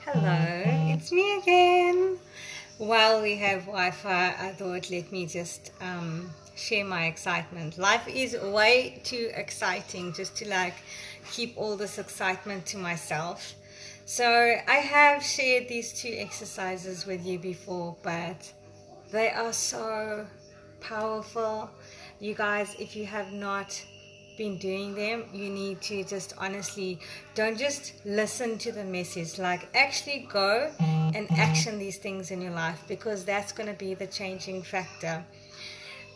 Hello, it's me again. While we have Wi-Fi, I thought let me just share my excitement. Life is way too exciting just to keep all this excitement to myself. So I have shared these two exercises with you before, but they are so powerful. You guys, if you have not been doing them, you need to just honestly, don't just listen to the message, actually go and action these things in your life, because that's going to be the changing factor.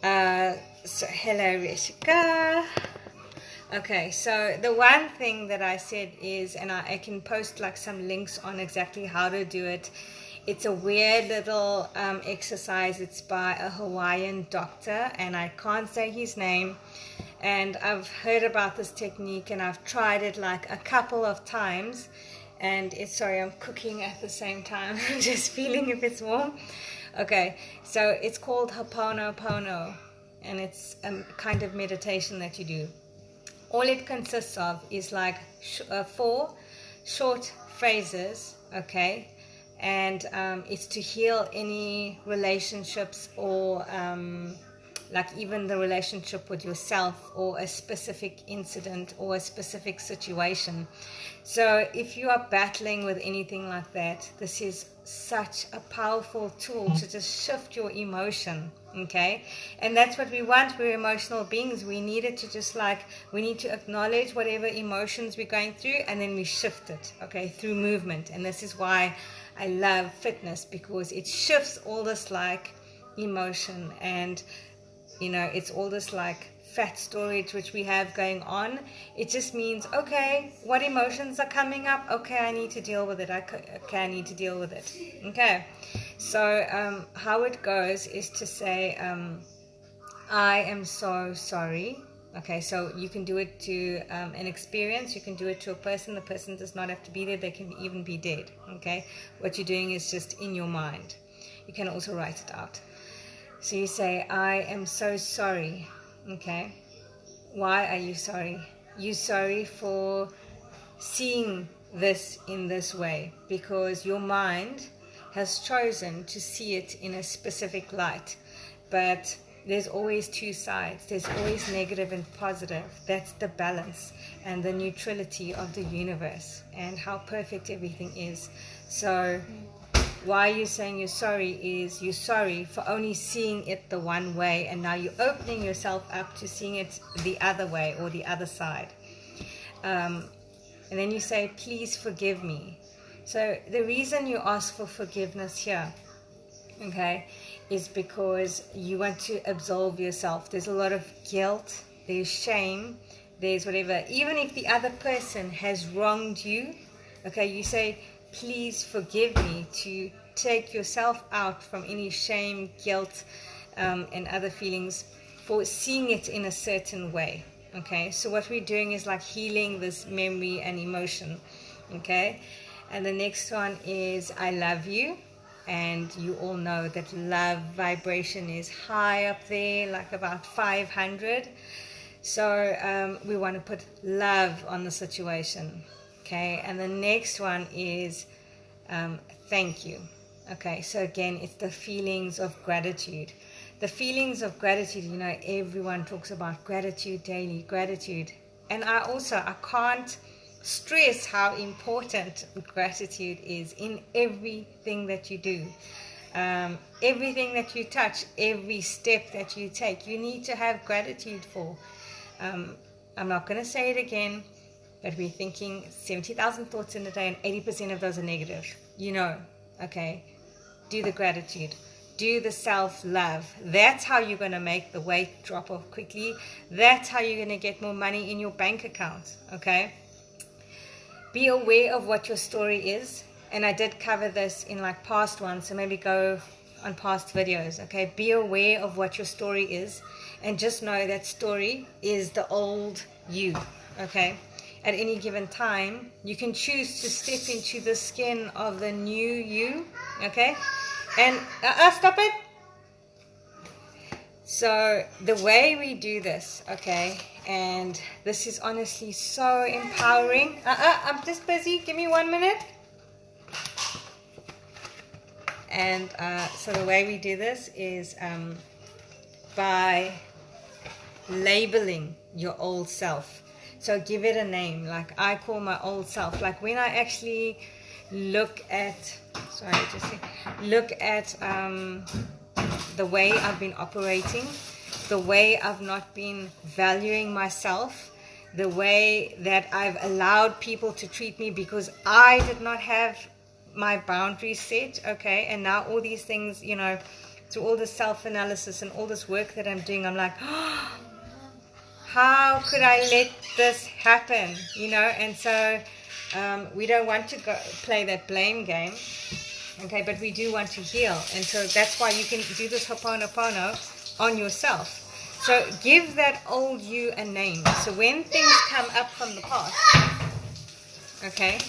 So hello Rishika. Okay, so the one thing that I said is, and I can post some links on exactly how to do it. It's a weird little exercise. It's by a Hawaiian doctor, and I can't say his name. And I've heard about this technique, and I've tried it a couple of times. And sorry, I'm cooking at the same time. I'm just feeling if it's warm. Okay, so it's called hoponono, and it's a kind of meditation that you do. All it consists of is 4 short phrases, okay? And it's to heal any relationships, or even the relationship with yourself, or a specific incident or a specific situation. So if you are battling with anything like that, this is such a powerful tool to just shift your emotion, okay? And that's what we want. We're emotional beings. We need it to just we need to acknowledge whatever emotions we're going through, and then we shift it, okay, through movement. And this is why I love fitness, because it shifts all this emotion, and it's all this fat storage which we have going on. It just means, okay, what emotions are coming up? Okay, I need to deal with it. I need to deal with it. Okay, so how it goes is to say, I am so sorry. Okay, so you can do it to an experience. You can do it to a person. The person does not have to be there. They can even be dead. Okay, what you're doing is just in your mind. You can also write it out. So you say, I am so sorry. Okay, why are you sorry? You're sorry for seeing this in this way, because your mind has chosen to see it in a specific light. But there's always two sides. There's always negative and positive. That's the balance and the neutrality of the universe, and how perfect everything is. So why you're saying you're sorry is you're sorry for only seeing it the one way, and now you're opening yourself up to seeing it the other way, or the other side. And then you say, please forgive me. So the reason you ask for forgiveness here, okay, is because you want to absolve yourself. There's a lot of guilt, there's shame, there's whatever. Even if the other person has wronged you, okay, you say, please forgive me, to take yourself out from any shame, guilt, and other feelings for seeing it in a certain way. Okay, so what we're doing is healing this memory and emotion. Okay, and the next one is I love you. And you all know that love vibration is high up there, about 500. So we want to put love on the situation. Okay, and the next one is thank you. Okay, so again, it's the feelings of gratitude. The feelings of gratitude, everyone talks about gratitude daily, gratitude. And I can't stress how important gratitude is in everything that you do. Everything that you touch, every step that you take, you need to have gratitude for. I'm not going to say it again, but we're thinking 70,000 thoughts in a day, and 80% of those are negative. Okay? Do the gratitude. Do the self-love. That's how you're going to make the weight drop off quickly. That's how you're going to get more money in your bank account. Okay? Be aware of what your story is. And I did cover this in past ones, so maybe go on past videos. Okay? Be aware of what your story is. And just know that story is the old you. Okay? At any given time, you can choose to step into the skin of the new you, okay? And, stop it! So, the way we do this, okay, and this is honestly so empowering. I'm just busy, give me 1 minute. And so the way we do this is by labeling your old self. So give it a name. Like I call my old self, like when I actually look at the way I've been operating, the way I've not been valuing myself, the way that I've allowed people to treat me because I did not have my boundaries set, okay? And now all these things, you know, through all this self-analysis and all this work that I'm doing, I'm like, oh, how could I let this happen, you know? And so we don't want to go play that blame game, okay? But we do want to heal. And so that's why you can do this hoponono on yourself. So give that old you a name. So when things come up from the past, okay,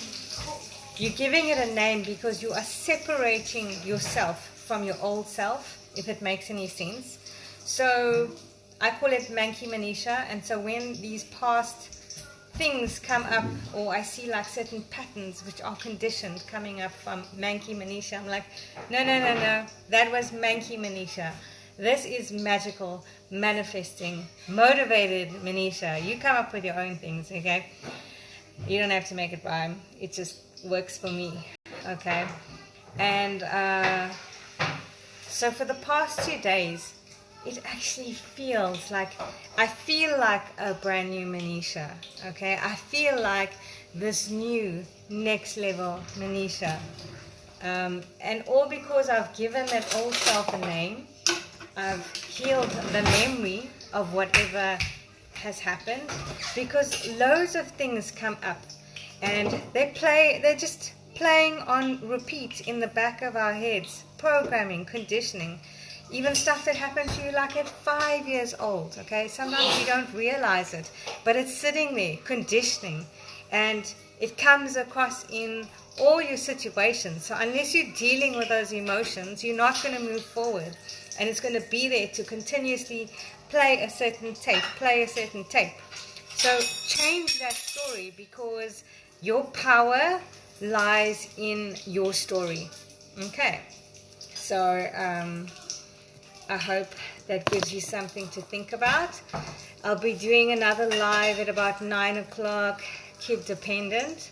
you're giving it a name because you are separating yourself from your old self, if it makes any sense. So I call it Manky Manisha. And so when these past things come up, or I see like certain patterns which are conditioned coming up from Manky Manisha, I'm like, no, that was Manky Manisha. This is magical, manifesting, motivated Manisha. You come up with your own things, okay? You don't have to make it rhyme. It just works for me, okay? And so for the past 2 days, it actually feels like, I feel like a brand new Manisha, okay? I feel like this new next level Manisha. And all because I've given that old self a name. I've healed the memory of whatever has happened, because loads of things come up and they're just playing on repeat in the back of our heads, programming, conditioning, even stuff that happened to you like at 5 years old, okay? Sometimes you don't realize it, but it's sitting there, conditioning, and it comes across in all your situations. So unless you're dealing with those emotions, you're not going to move forward. And it's going to be there to continuously play a certain tape. So change that story, because your power lies in your story. Okay. So I hope that gives you something to think about. I'll be doing another live at about 9 o'clock, kid dependent.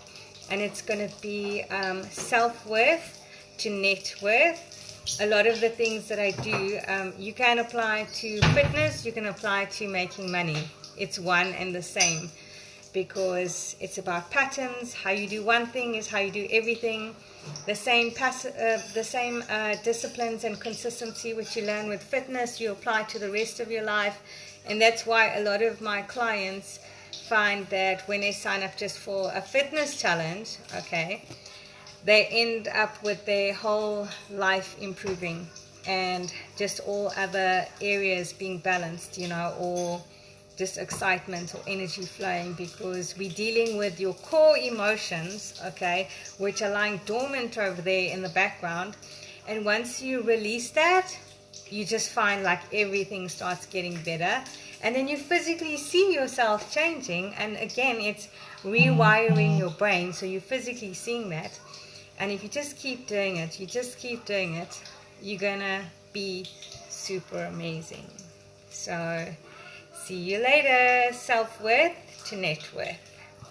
And it's going to be self-worth to net worth. A lot of the things that I do, you can apply to fitness, you can apply to making money. It's one and the same, because it's about patterns. How you do one thing is how you do everything. The same disciplines and consistency which you learn with fitness, you apply to the rest of your life. And that's why a lot of my clients find that when they sign up just for a fitness challenge, okay, they end up with their whole life improving and just all other areas being balanced, you know, or just excitement or energy flowing, because we're dealing with your core emotions, okay, which are lying dormant over there in the background. And once you release that, you just find like everything starts getting better. And then you physically see yourself changing. And again, it's rewiring your brain. So you're physically seeing that. And if you just keep doing it, you're gonna be super amazing. So see you later. Self-worth to net worth.